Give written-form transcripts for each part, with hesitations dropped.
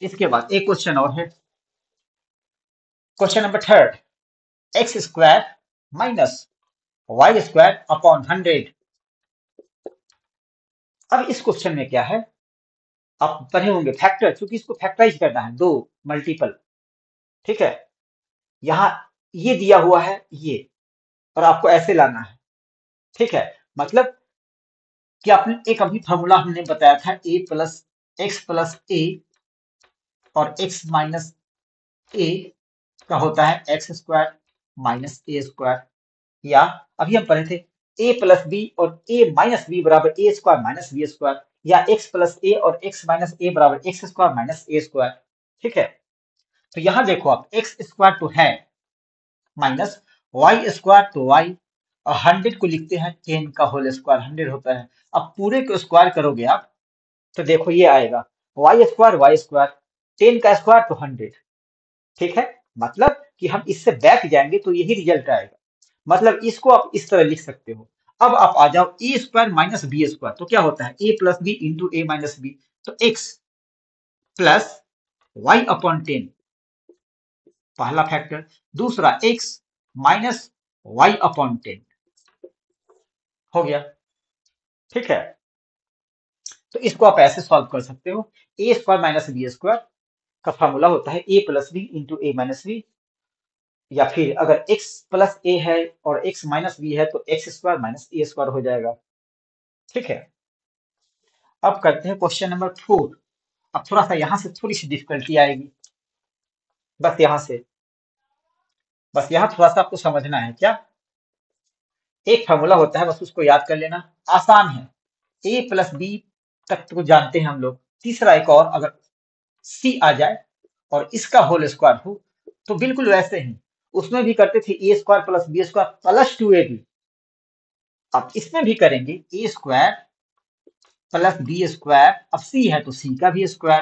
इसके बाद एक क्वेश्चन और है, question number third, x square minus y square upon 100। अब इस क्वेश्चन में क्या है, आप पढ़े होंगे फैक्टर, क्योंकि इसको फैक्टराइज करना है, दो मल्टीपल, ठीक है। यहाँ ये दिया हुआ है ये, और आपको ऐसे लाना है, ठीक है। मतलब कि आपने एक अभी फॉर्मूला हमने बताया था, ए और एक्स माइनस ए का होता है एक्स स्क्वायर माइनस ए स्क्वायर, या अभी हम पढ़े थे ए प्लस बी और ए माइनस बी बराबर ए स्क्वायर माइनस बी स्क्वायर, या एक्स प्लस ए और एक्स माइनस ए बराबर एक्स स्क्वायर माइनस ए स्क्वायर, ठीक है। तो यहां देखो आप, एक्स स्क्वायर तो है माइनस वाई स्क्वायर तो वाई, और 100 को लिखते हैं 10 का होल स्क्वायर, 100 होता है। अब पूरे को स्क्वायर करोगे आप तो देखो ये आएगा वाई स्क्वायर 10 का स्क्वायर तो 100, ठीक है। मतलब कि हम इससे बैक जाएंगे तो यही रिजल्ट आएगा। मतलब इसको आप इस तरह लिख सकते हो। अब आप आ जाओ ए स्क्वायर माइनस बी स्क्वायर, तो क्या होता है a plus B into A minus B, तो एक्स प्लस वाई अपॉन 10, पहला फैक्टर। दूसरा एक्स माइनस वाई अपॉन 10 हो गया, ठीक है। तो इसको आप ऐसे सॉल्व कर सकते हो, ए स्क्वायर माइनस बी स्क्वायर का फॉर्मूला होता है a plus B into A minus B, या फिर अगर x प्लस ए है और x माइनस बी है तो एक्स स्क्वायर माइनस ए स्क्वायर हो जाएगा, ठीक है। अब करते हैं क्वेश्चन नंबर 4। अब थोड़ा सा यहाँ से थोड़ी सी डिफिकल्टी आएगी, बस यहाँ से, बस यहाँ थोड़ा सा आपको समझना है क्या। एक फार्मूला होता है, बस उसको याद कर लेना, आसान है। ए प्लस बी तक तो जानते हैं हम लोग, तीसरा एक और अगर सी आ जाए और इसका होल स्क्वायर हो तो बिल्कुल वैसे ही उसमें भी करते थे A square plus B square plus 2ab। अब इसमें भी करेंगे A square plus B square, अब सी है तो सी का भी स्क्वायर।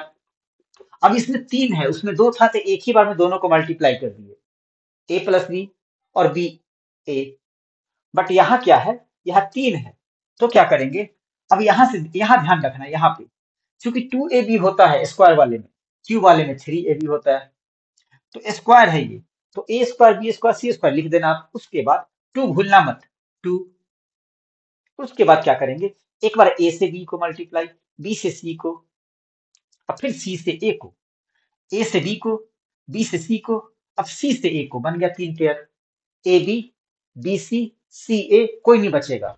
अब इसमें 3 है, उसमें 2 था तो एक ही बार में दोनों को मल्टीप्लाई कर दिए, ए प्लस बी और बी ए। बट यहाँ क्या है, यहाँ 3 है, तो क्या करेंगे, अब यहाँ से यहाँ ध्यान रखना है, यहाँ पे क्योंकि 2ab होता है स्क्वायर वाले में, क्यूब वाले में 3ab होता है, तो स्क्वायर है ये, तो A square b square c square लिख देना आप। उसके बाद 2 भूलना मत, 2। उसके बाद क्या करेंगे, एक बार ए से बी को मल्टीप्लाई, बी से सी को, और फिर सी से ए को, ए से बी को, बी से सी को, अब सी से ए को, बन गया 3 pair, A B, B C A, कोई नहीं बचेगा,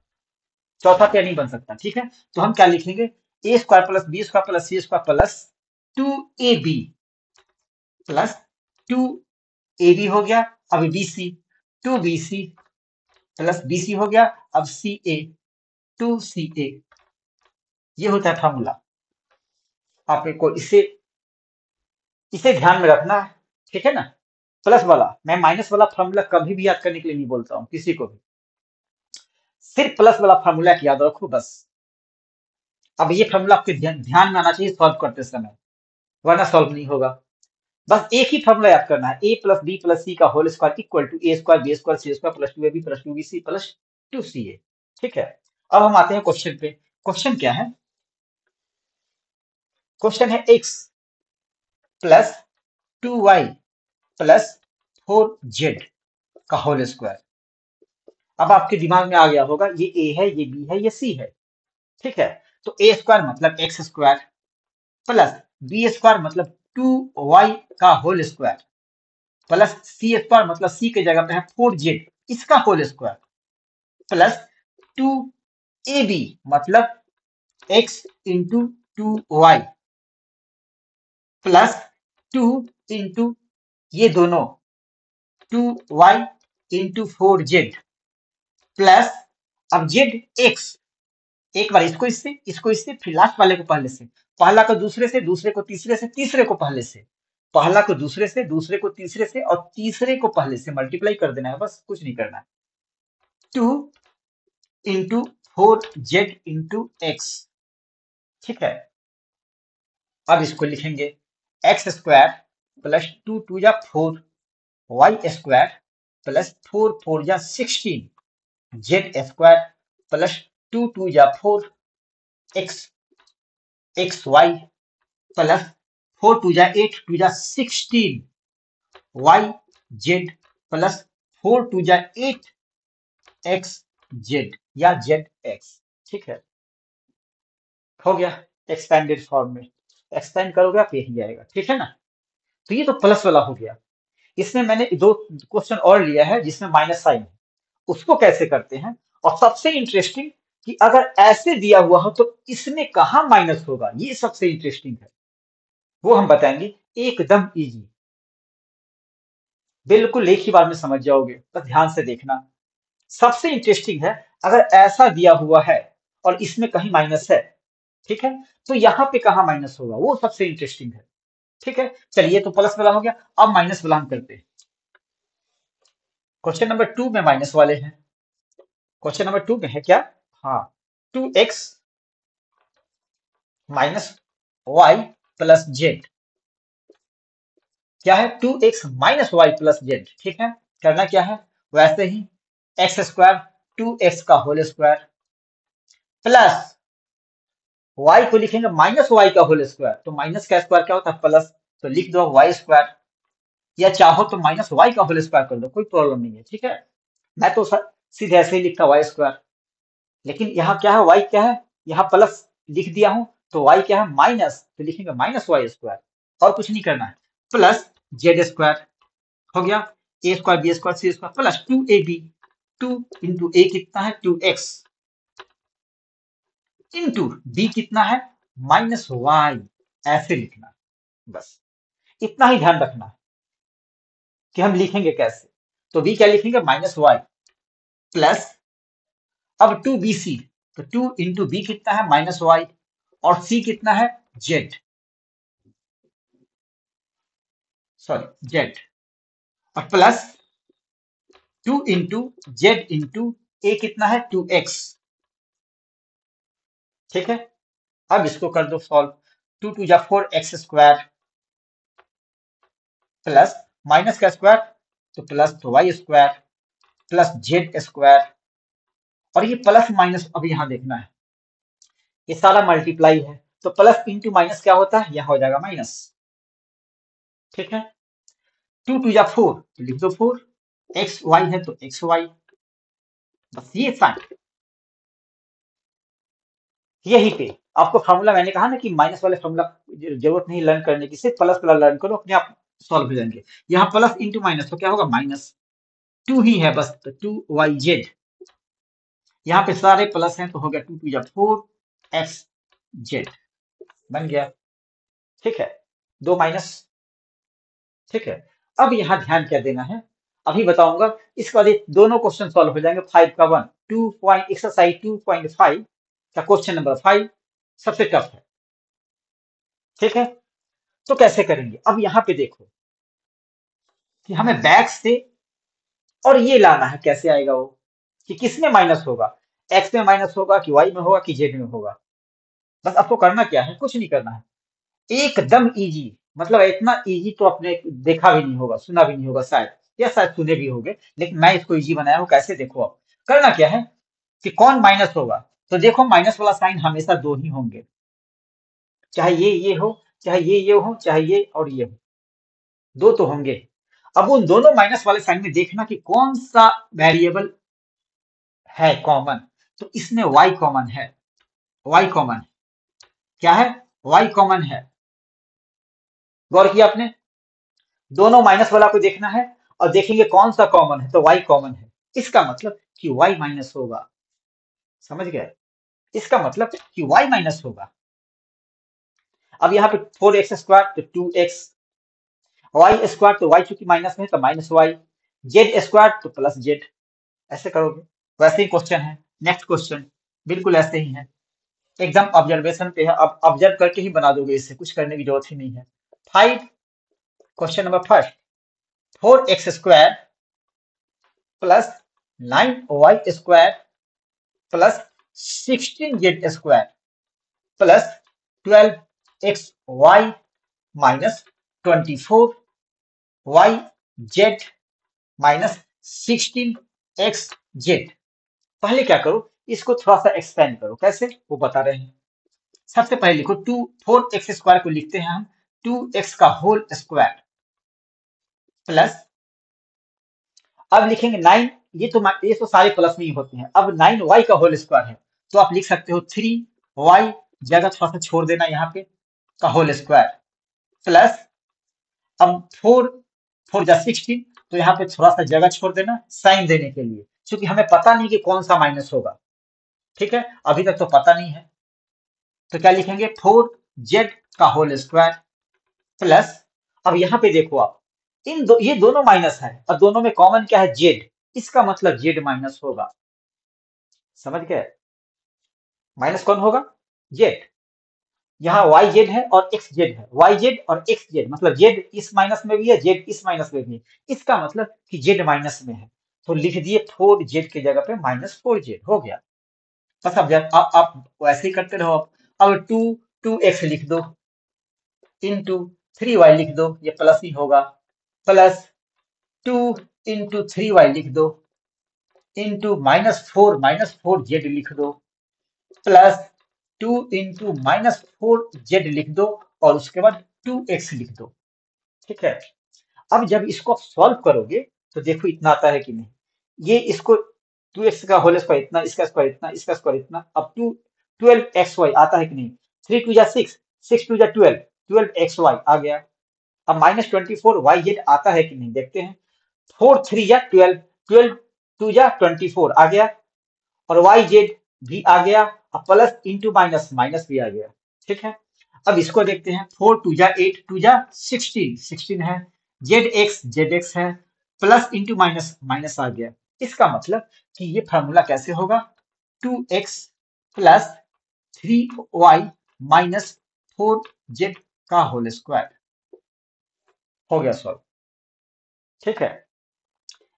चौथा पेयर नहीं बन सकता, ठीक है। तो हम क्या लिखेंगे, A square plus B square plus C square plus 2ab plus 2ab हो गया, अब B C, 2bc plus bc हो गया, अब सी ए, 2ca। ये होता है फॉर्मूला, आपको इसे इसे ध्यान में रखना है, ठीक है ना। प्लस वाला, मैं माइनस वाला फॉर्मूला कभी भी याद करने के लिए नहीं बोलता हूँ किसी को भी, सिर्फ प्लस वाला फॉर्मूला याद रखो बस। अब ये फॉर्मूला आपके ध्यान में आना चाहिए सॉल्व करते समय, वरना सॉल्व नहीं होगा। बस एक ही फॉर्मूला याद करना है, a plus b plus c का whole square equal to a square b square c square plus 2ab plus 2bc plus 2ca, ठीक है। अब हम आते हैं क्वेश्चन पे। क्वेश्चन क्या है, क्वेश्चन है x plus 2y plus 4z का होल स्क्वायर। अब आपके दिमाग में आ गया होगा ये ए है, ये बी है, ये सी है, ठीक है। तो ए स्क्वायर मतलब X square plus B square मतलब 2y का whole square plus C square मतलब सी के जगह पे है 4z इसका होल स्क्वायर प्लस 2ab मतलब x into 2y plus 2 into ये दोनों 2y इंटू 4z प्लस, अब z x, एक बार इसको इससे फिर लास्ट वाले को पहले से, पहला को दूसरे से, दूसरे को तीसरे से, तीसरे को पहले से, पहला को दूसरे से, दूसरे को तीसरे से, और तीसरे को पहले से मल्टीप्लाई कर देना है, बस कुछ नहीं करना है। 2 इंटू 4z इंटू एक्स, ठीक है। अब इसको लिखेंगे एक्स स्क्वायर प्लस 2 2 या 4 वाई स्क्वायर प्लस 4 4 या 16 जेड स्क्वायर प्लस 2 2 या 4 x x Y plus 4 two जा 8 टू जा 16 वाई जेड प्लस 4 टू जा 8 एक्स जेड या जेड एक्स। ठीक है, हो गया एक्सपेंडेड फॉर्म में। एक्सपेंड करोगे आप यही आएगा, ठीक है ना। तो ये तो प्लस वाला हो गया। इसमें मैंने दो क्वेश्चन और लिया है जिसमें माइनस साइन है, उसको कैसे करते हैं। और सबसे इंटरेस्टिंग कि अगर ऐसे दिया हुआ हो तो इसमें कहां माइनस होगा, ये सबसे इंटरेस्टिंग है, वो हम बताएंगे। एकदम इजी, बिल्कुल एक ही बार में समझ जाओगे, बस ध्यान से देखना। सबसे इंटरेस्टिंग है अगर ऐसा दिया हुआ है और इसमें कहीं माइनस है, ठीक है, तो यहां पे कहां माइनस होगा, वो सबसे इंटरेस्टिंग है। ठीक है, चलिए तो प्लस वाला हो गया, अब माइनस वाला हम करते हैं। क्वेश्चन नंबर 2 में माइनस वाले हैं। क्वेश्चन नंबर 2 में है क्या, हाँ, 2x minus Y plus Z. क्या है, 2x minus Y plus Z. ठीक है, करना क्या है, वैसे ही एक्स स्क्वायर 2x का होल स्क्वायर प्लस y को लिखेंगे माइनस वाई का होल स्क्वायर, तो माइनस का स्क्वायर क्या होता है प्लस, तो लिख दो वाई स्क्वायर, या चाहो तो माइनस वाई का होल स्क्वायर कर दो, कोई प्रॉब्लम नहीं है। ठीक है, मैं तो सीधे ऐसे ही लिखता वाई स्क्वायर, लेकिन यहाँ क्या है, वाई क्या है, यहाँ प्लस लिख दिया हूं, तो वाई क्या है माइनस, तो लिखेंगे माइनस वाई स्क्वायर, और कुछ नहीं करना है, प्लस जेड स्क्वायर। हो गया, ए square b square c square plus 2ab, 2 into ए कितना है 2x इंटू बी कितना है माइनस वाई, ऐसे लिखना है। बस इतना ही ध्यान रखना है कि हम लिखेंगे कैसे। तो बी क्या लिखेंगे माइनस वाई प्लस, अब 2bc, तो 2 इंटू बी कितना है माइनस वाई, और सी कितना है जेड, सॉरी जेड, और प्लस 2 इंटू जेड इंटू ए कितना है 2x। ठीक है, अब इसको कर दो सॉल्व, 2 टू जा 4x स्क्वायर प्लस माइनस का स्क्वायर तो प्लस तो y square plus z square, और ये प्लस माइनस अब यहां देखना है, ये सारा मल्टीप्लाई है, तो प्लस इंटू माइनस क्या होता है, यहां हो जाएगा माइनस। ठीक है, 2 टू जा 4 तो लिख दो 4, एक्स वाई है तो एक्स वाई, बस ये साइन। यही पे आपको फॉर्मूला मैंने कहा ना कि माइनस वाले फॉर्मूला जरूरत नहीं लर्न करने की, सिर्फ प्लस वाला लर्न करो, अपने आप सॉल्व हो जाएंगे। यहाँ प्लस इंटू माइनस तो क्या होगा माइनस, 2 ही है बस, तो 2yz, यहाँ पे सारे प्लस हैं तो हो गया 2 टू जा 4xz, बन गया। ठीक है, दो माइनस। ठीक है, अब यहाँ ध्यान क्या देना है, अभी बताऊंगा, इसके बाद ये दोनों क्वेश्चन सॉल्व हो जाएंगे। 5 का 1 2 पॉइंट एक्सरसाइज 2.5 का क्वेश्चन नंबर 5 सबसे टफ है। ठीक है, तो कैसे करेंगे, अब यहाँ पे देखो कि हमें बैक से और ये लाना है, कैसे आएगा वो, कि किस में माइनस होगा, एक्स में माइनस होगा कि वाई में होगा कि जेड में होगा। बस आपको करना क्या है, कुछ नहीं करना है, एकदम इजी, मतलब इतना इजी तो आपने देखा भी नहीं होगा, सुना भी नहीं होगा शायद, या शायद सुने भी होंगे, लेकिन मैं इसको इजी बनाया हूं। कैसे, देखो आप करना क्या है कि कौन माइनस होगा, तो देखो माइनस वाला साइन हमेशा दो ही होंगे, चाहे ये हो, चाहे ये हो, चाहे ये और ये हो, दो तो होंगे। अब उन दोनों माइनस वाले साइन में देखना कि कौन सा वेरिएबल है कॉमन, तो इसमें y कॉमन है, y कॉमन है, क्या है y कॉमन है, गौर किया आपने, दोनों माइनस वाला को देखना है और देखेंगे कौन सा कॉमन है, तो y कॉमन है, इसका मतलब कि y माइनस होगा, समझ गए, इसका मतलब कि y माइनस होगा। अब यहाँ पे 4x स्क्वायर तो 2x, y स्क्वायर तो y चूंकि माइनस में है तो माइनस y, जेड स्क्वायर तो प्लस जेड, ऐसे करोगे। वैसे ही क्वेश्चन है, नेक्स्ट क्वेश्चन बिल्कुल ऐसे ही है, एकदम ऑब्जर्वेशन पे है, अब ऑब्जर्व करके ही बना दोगे, इससे कुछ करने की जरूरत ही नहीं है। 5 question number first, 4x square plus 9y square plus 16z square plus 12xy minus 24yz minus 16xz। पहले क्या करो, इसको थोड़ा सा एक्सपेंड करो, कैसे वो बता रहे हैं। सबसे पहले लिखो 4x स्क्वायर को लिखते हैं हम 2x का होल स्क्वायर प्लस, अब लिखेंगे 9, ये तो सारे प्लस में ही होते हैं। अब 9y का होल स्क्वायर है, तो आप लिख सकते हो 3y, जगह थोड़ा सा छोड़ देना यहाँ पे, का होल स्क्वायर प्लस, अब 4 जा 16, तो यहाँ पे थोड़ा सा जगह छोड़ देना साइन देने के लिए, क्योंकि हमें पता नहीं कि कौन सा माइनस होगा। ठीक है, अभी तक तो पता नहीं है, तो क्या लिखेंगे 4z का होल स्क्वायर प्लस, अब यहाँ पे देखो आप, ये दोनों माइनस है और दोनों में कॉमन क्या है, z, इसका मतलब z माइनस होगा। समझ गए, माइनस कौन होगा, z। यहाँ yz है और xz है, yz और xz मतलब z इस माइनस में भी है, z इस माइनस में भी है, इसका मतलब कि z माइनस में है, तो लिख दिए 4z की जगह पे -4z हो गया। बस अब आप वैसे ही करते रहो। अब 2x लिख दो इंटू 3y लिख दो, ये प्लस ही होगा, प्लस 2 इंटू 3y लिख दो इंटू -4 z लिख दो प्लस 2 इंटू -4z लिख दो और उसके बाद 2x लिख दो। ठीक है, अब जब इसको आप सॉल्व करोगे तो देखो इतना आता है कि नहीं, ये इसको 2x का होल स्क्वायर इतना, इसका स्क्वायर इतना, इसका स्क्वायर इतना, अब 12xy आता है कि नहीं, 3 2 जा 6, 6 2 जा 12, 12xy आ गया। अब -24yz आता है कि नहीं देखते हैं, 4 3 जा 12, 12 2 जा 24 आ गया, और yz भी आ गया, और प्लस इंटू माइनस, माइनस भी आ गया। ठीक है, अब इसको देखते हैं, 4 2 जा 8, 2 जा 16, 16 है, zx है, प्लस इंटू माइनस, माइनस आ गया। इसका मतलब कि ये फार्मूला कैसे होगा, 2x plus 3y minus 4z का होल स्क्वायर, हो गया सॉल्व। ठीक है,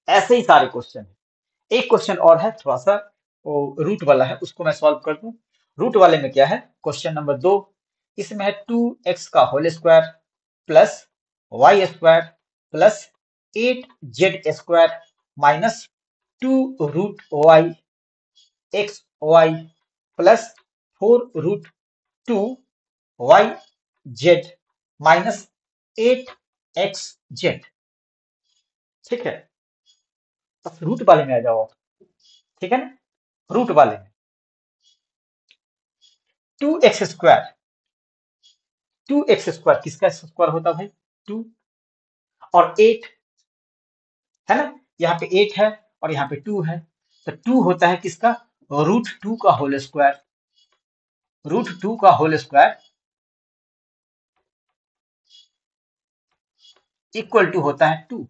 ऐसे ही सारे क्वेश्चन है। एक क्वेश्चन और है थोड़ा सा वो रूट वाला है, उसको मैं सॉल्व कर दूं। रूट वाले में क्या है, क्वेश्चन नंबर 2, इसमें है 2x का whole square plus y square plus 8z square minus 2 root y x Y plus 4 root 2 y z minus 8xz। ठीक है, बस रूट वाले में आ जाओ आप। ठीक है ना, रूट वाले में 2x स्क्वायर किसका स्क्वायर होता है भाई, 2, और 8 है ना, यहाँ पे 8 है और यहाँ पे 2 है, तो 2 होता है किसका, √2 का होल स्क्वायर, √2 का होल स्क्वायर इक्वल टू होता है 2।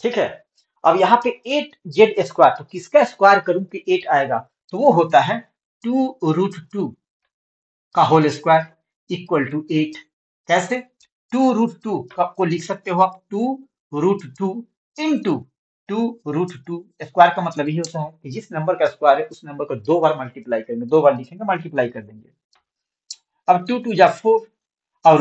ठीक है, अब यहाँ पे 8z स्क्वायर, तो किसका स्क्वायर करूं कि 8 आएगा, तो वो होता है 2√2 का होल स्क्वायर इक्वल टू 8। कैसे, 2√2 को लिख सकते हो आप 2√2 इंटू 2√2, स्क्वायर का मतलब यही होता है कि जिस नंबर का स्क्वायर है उस नंबर को 2 बार मल्टीप्लाई करेंगे, 2 बार लिखेंगे मल्टीप्लाई कर देंगे। अब 2 2 जा 4, और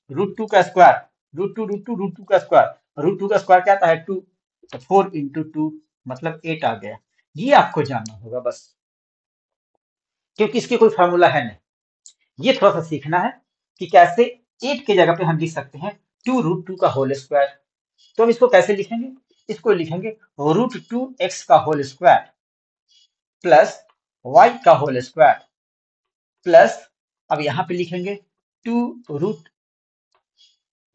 √2 का स्क्वायर, √2 का स्क्वायर, √2 का स्क्वायर क्या आता है 2, तो 4 इंटू 2 मतलब 8 आ गया। ये आपको जानना होगा बस, क्योंकि इसकी कोई फॉर्मूला है नहीं। ये थोड़ा सा सीखना है कि कैसे 8 की जगह पे हम लिख सकते हैं 2√2 का होल स्क्वायर। तो हम इसको कैसे लिखेंगे, इसको लिखेंगे √2x का होल स्क्वायर प्लस y का होल स्क्वायर प्लस, अब यहाँ पे लिखेंगे 2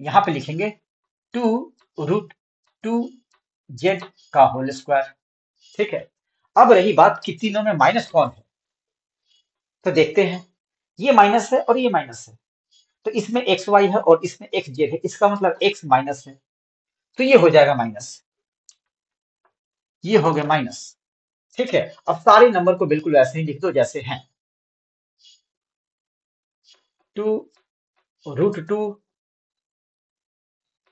यहाँ पे लिखेंगे 2√2z का होल स्क्वायर। ठीक है, अब रही बात कि तीनों में माइनस कौन है, तो देखते हैं, ये माइनस है और ये माइनस है, तो इसमें एक्स वाई है और इसमें एक्स जेड है, इसका मतलब एक्स माइनस है, तो ये हो जाएगा माइनस, ये हो गया माइनस। ठीक है, अब सारे नंबर को बिल्कुल ऐसे ही लिख दो जैसे हैं, 2√2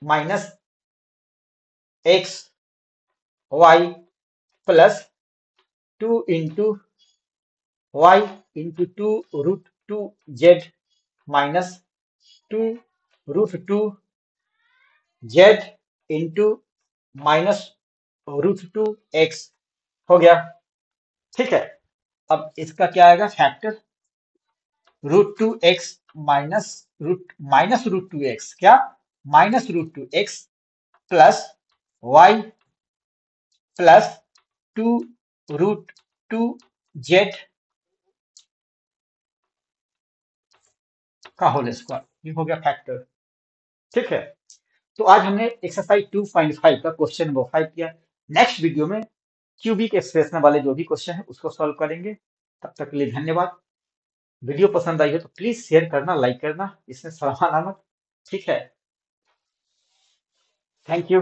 minus X Y plus 2 into Y into 2√2z minus 2√2z into minus √2x हो गया। ठीक है, अब इसका क्या आएगा factor, √2x minus root two X, क्या minus root two X plus Y plus two root two Z का होल स्क्वायर, ये हो गया फैक्टर। ठीक है, तो आज हमने एक्सरसाइज 2.5 का क्वेश्चन नंबर 5 किया। नेक्स्ट वीडियो में क्यूबिक एक्सप्रेशन वाले जो भी क्वेश्चन है उसको सॉल्व करेंगे। तब तक के लिए धन्यवाद। वीडियो पसंद आई हो तो प्लीज शेयर करना, लाइक करना, इसमें सलाह मत। ठीक है, थैंक यू।